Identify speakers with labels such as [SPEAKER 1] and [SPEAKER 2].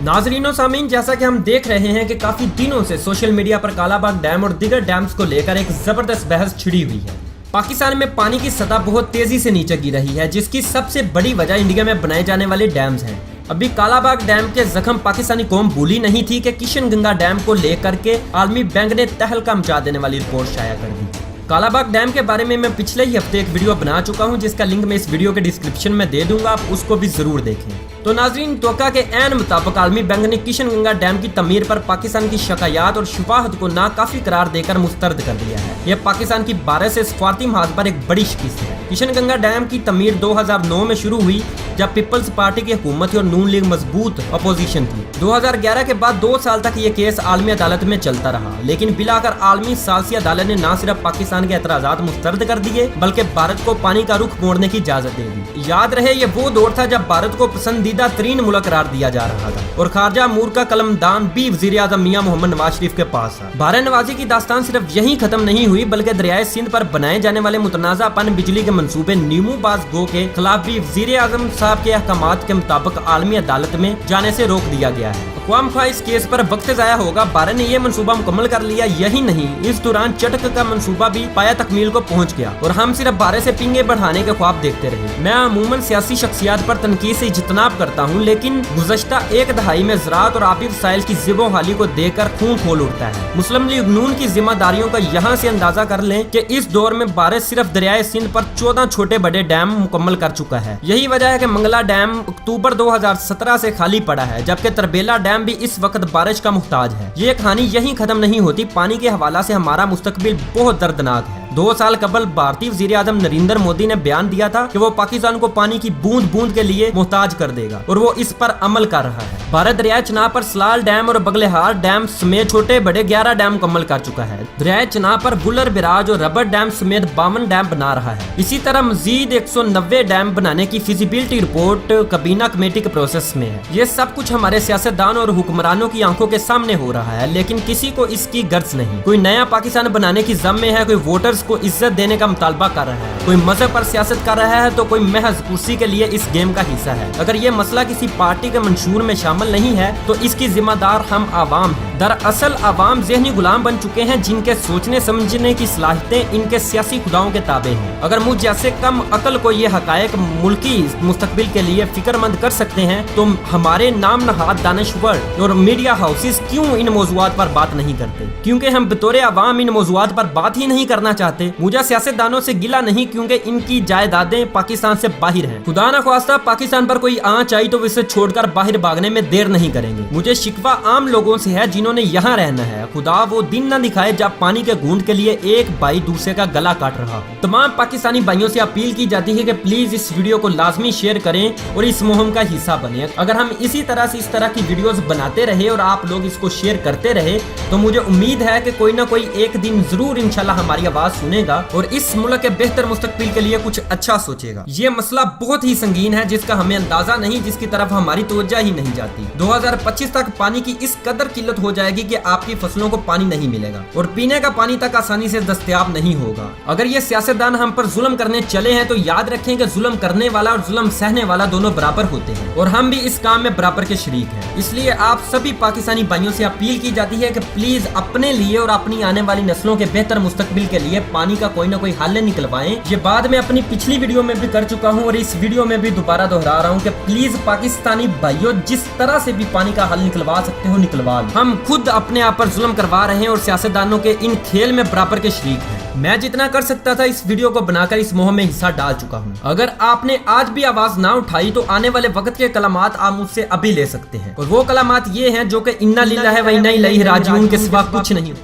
[SPEAKER 1] नाज़रीन और सामीन, जैसा कि हम देख रहे हैं कि काफी दिनों से सोशल मीडिया पर कालाबाग डैम और दीगर डैम्स को लेकर एक जबरदस्त बहस छिड़ी हुई है। पाकिस्तान में पानी की सतह बहुत तेजी से नीचे गिर रही है, जिसकी सबसे बड़ी वजह इंडिया में बनाए जाने वाले डैम्स हैं। अभी कालाबाग डैम के जख्म पाकिस्तानी कौम भूली नहीं थी कि किशन गंगा डैम को लेकर के आलमी बैंक ने तहलका मचा देने वाली रिपोर्ट शाया कर दी। कालाबाग डैम के बारे में मैं पिछले ही हफ्ते एक वीडियो बना चुका हूं, जिसका लिंक मैं इस वीडियो के डिस्क्रिप्शन में दे दूंगा, आप उसको भी जरूर देखें। तो नाजरीन, तवक्का के ऐन मुताबिक आलमी बैंक ने किशन गंगा डैम की तमीर पर पाकिस्तान की शिकायत और शुबाहत को नाकाफी करार देकर मुस्तरद कर दिया है। यह पाकिस्तान की भारत से सफारती महाज पर एक बड़ी शिकस्त है। किशन गंगा डैम की तमीर 2009 में शुरू हुई, जब पीपल्स पार्टी की हुकूमत थी और नून लीग मजबूत अपोजिशन थी। 2011 के बाद 2 साल तक ये केस आलमी अदालत में चलता रहा, लेकिन बिलाकर आलमी सालसी अदालत ने न सिर्फ पाकिस्तान के एतराजात मुस्तरद कर दिए, बल्कि भारत को पानी का रुख मोड़ने की इजाजत दे दी। याद रहे, ये वो दौर था जब भारत को पसंदीदा तरीन मुल्क करार दिया जा रहा था और खारजा अमूर का कलमदान भी वजीर आज़म मियां मोहम्मद नवाज शरीफ के पास था। भारत नवाजी की दास्तान सिर्फ यहीं खत्म नहीं हुई, बल्कि दरियाए सिंध पर बनाए जाने वाले मुतनाज़ा पन बिजली के मंसूबे नीमू बाज गो के खिलाफ भी वजीर आज़म साहब के अहकामात के मुताबिक आलमी अदालत में जाने से रोक दिया गया है। अक़वाम ख़्वाह इस केस पर वक्त ज़ाया होगा, भारत ने यह मंसूबा मुकम्मल कर लिया। यही नहीं, इस दौरान चटक का मंसूबा भी पाया तकमील को पहुंच गया और हम सिर्फ भारत से पिंगे बढ़ाने के ख्वाब देखते रहे। मैं अमूमन सियासी शख्सियात पर तनकीद से इज्तनाब करता हूँ, लेकिन गुज़श्ता एक दहाई में ज़राअत और आबी वसाइल की ज़िबो हाली को देखकर खून खोल उठता है। मुस्लिम लीग नून की जिम्मेदारियों का यहाँ से अंदाजा कर लें कि इस दौर में भारत सिर्फ दरियाए सिंध पर 14 छोटे बड़े डैम मुकम्मल कर चुका है। यही वजह है कि मंगला डैम अक्टूबर 2017 से खाली पड़ा है, जबकि तरबेला डैम भी इस वक्त बारिश का मुहताज है। ये कहानी यहीं खत्म नहीं होती। पानी के हवाला से हमारा मुस्तकबिल बहुत दर्दनाक है। 2 साल कबल भारतीय वजीर आज़म नरेंद्र मोदी ने बयान दिया था कि वो पाकिस्तान को पानी की बूंद बूंद के लिए मोहताज कर देगा और वो इस पर अमल कर रहा है। भारत दरियाए चनाब पर सलाल डैम और बगलेहार डैम समेत छोटे बड़े 11 डैम मुकम्मल कर चुका है। दरियाए चनाब पर गुलर बिराज और रबर डैम समेत 52 डैम बना रहा है। इसी तरह मजीद 190 डैम बनाने की फिजिबिलिटी रिपोर्ट काबीना कमेटी के प्रोसेस में है। ये सब कुछ हमारे सियासतदान और हुक्मरानों की आंखों के सामने हो रहा है, लेकिन किसी को इसकी गर्ज नहीं। कोई नया पाकिस्तान बनाने की जम में है, कोई वोटर्स को इज्जत देने का मुतालबा कर रहा है, कोई मजहब पर सियासत कर रहा है, तो कोई महज कुर्सी के लिए इस गेम का हिस्सा है। अगर ये मसला किसी पार्टी के मंशूर में शामिल नहीं है, तो इसकी जिम्मेदार हम आवाम हैं। दरअसल आवाम ज़हनी गुलाम बन चुके हैं, जिनके सोचने समझने की सलाहियतें इनके सियासी खुदाओं के ताबे हैं। अगर मुझ जैसे कम अकल को ये हकायक मुल्की मुस्तकबिल के लिए फिक्रमंद कर सकते हैं, तो हमारे नाम नहाद दानिश्वर और मीडिया हाउसेस क्यों इन मौज़ूआत पर बात नहीं करते? क्योंकि हम बतौर आवाम इन मौज़ूआत पर बात ही नहीं करना चाहते। मुझे सियासतदानों से गिला नहीं, क्योंकि इनकी जायदादें पाकिस्तान से बाहर हैं। खुदा न ख्वास्ता पाकिस्तान पर कोई आंच आई तो इसे छोड़कर बाहर भागने में देर नहीं करेंगे। मुझे शिकवा आम लोगों से है जिन्होंने यहाँ रहना है। खुदा वो दिन न दिखाए जब पानी के घूंट के लिए एक भाई दूसरे का गला काट रहा हो। तमाम पाकिस्तानी भाइयों से अपील की जाती है कि प्लीज इस वीडियो को लाजमी शेयर करें और इस मुहिम का हिस्सा बने। अगर हम इसी तरह से इस तरह की वीडियोस बनाते रहे और आप लोग इसको शेयर करते रहे, तो मुझे उम्मीद है कि कोई ना कोई एक दिन जरूर इंशाल्लाह हमारी आवाज सुनेगा और इस मुल्क के बेहतर मुस्तकबिल के लिए कुछ अच्छा सोचेगा। ये मसला बहुत ही संगीन है, जिसका हमें अंदाजा नहीं, जिसकी तरफ हमारी तवज्जो ही नहीं जाती। 2025 तक पानी की इस कदर किल्लत हो जाएगी कि आपकी फसलों को पानी नहीं मिलेगा और पीने का पानी तक आसानी से दस्तयाब नहीं होगा। अगर ये सियासतदान हम पर जुल्म करने चले हैं, तो याद रखें कि जुल्म करने वाला और जुल्म सहने वाला दोनों बराबर होते हैं और हम भी इस काम में बराबर के शरीक हैं। इसलिए आप सभी पाकिस्तानी भाइयों से अपील की जाती है कि प्लीज अपने लिए और अपनी आने वाली नस्लों के बेहतर मुस्तकबिल के लिए पानी का कोई ना कोई हल निकलवाएं। ये बात मैं अपनी पिछली वीडियो में भी कर चुका हूं और इस वीडियो में भी दोबारा दोहरा रहा हूं कि प्लीज पाकिस्तानी भाइयों, जिस तरह से भी पानी का हल निकलवा सकते हो निकलवा लो। हम खुद अपने आप पर जुल्म करवा रहे हैं और सियासतदानों के इन खेल में बराबर के शरीक हैं। मैं जितना कर सकता था इस वीडियो को बनाकर इस मुहिम में हिस्सा डाल चुका हूँ। अगर आपने आज भी आवाज ना उठाई, तो आने वाले वक्त के कलामात आप मुझसे अभी ले सकते हैं और वो कलामात ये हैं जो कि इन्ना लिल्लाहि व इन्ना इलैहि राजिऊन के सिवा कुछ नहीं।